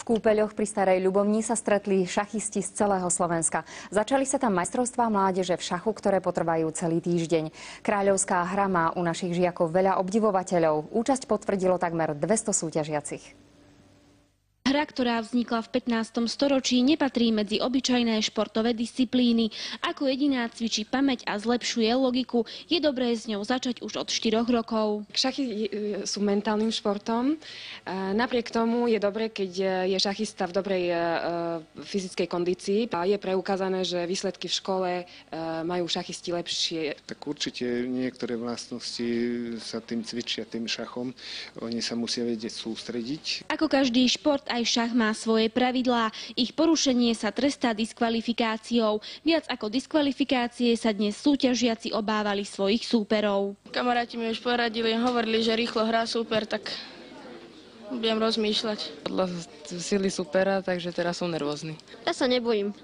V kúpeľoch pri Starej Ľubovni sa stretli šachisti z celého Slovenska. Začali sa tam majstrovstvá mládeže v šachu, ktoré potrvajú celý týždeň. Kráľovská hra má u našich žiakov veľa obdivovateľov. Účasť potvrdilo takmer 200 súťažiacich. Hra, ktorá vznikla v 15. storočí, nepatrí medzi obyčajné športové disciplíny. Ako jediná cvičí pamäť a zlepšuje logiku, je dobré s ňou začať už od 4 rokov. Šachy sú mentálnym športom. Napriek tomu je dobré, keď je šachista v dobrej fyzickej kondícii. A je preukázané, že výsledky v škole majú šachisti lepšie. Tak určite niektoré vlastnosti sa tým cvičia, tým šachom. Oni sa musia vedieť sústrediť. Ako každý šport, aj šach má svoje pravidlá. Ich porušenie sa trestá diskvalifikáciou. Viac ako diskvalifikácie sa dnes súťažiaci obávali svojich súperov. Kamaráti mi už poradili, hovorili, že rýchlo hrá súper, tak budem rozmýšľať. Podľa sily supera, takže teraz som nervózny. Ja sa nebojím.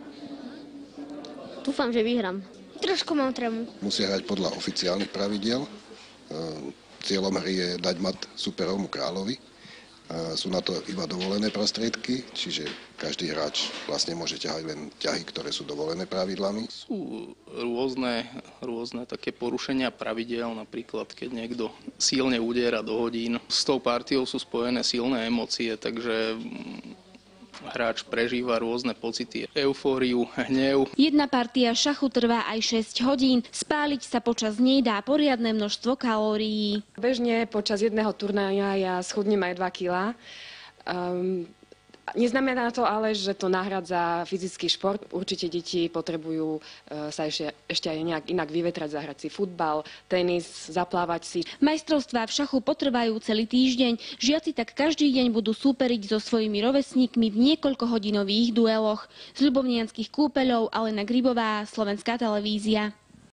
Dúfam, že vyhrám. Trošku mám trému. Musia hrať podľa oficiálnych pravidiel. Cieľom hry je dať mat superovmu kráľovi. Sú na to iba dovolené prostriedky, čiže každý hráč vlastne môže ťahať len ťahy, ktoré sú dovolené pravidlami. Sú rôzne také porušenia pravidiel, napríklad keď niekto silne udiera do hodín. S tou partiou sú spojené silné emócie, takže hráč prežíva rôzne pocity, eufóriu, hnev. Jedna partia šachu trvá aj 6 hodín. Spáliť sa počas nej dá poriadne množstvo kalórií. Bežne počas jedného turnaja ja schudnem aj 2 kg. Neznamená to ale, že to nahradza fyzický šport. Určite deti potrebujú sa ešte aj nejak inak vyvetrať, zahrať si futbal, tenis, zaplávať si. Majstrovstvá v šachu potrvajú celý týždeň. Žiaci tak každý deň budú súperiť so svojimi rovesníkmi v niekoľkohodinových dueloch. Z ľubovnianskych kúpeľov Alena Gribová, Slovenská televízia.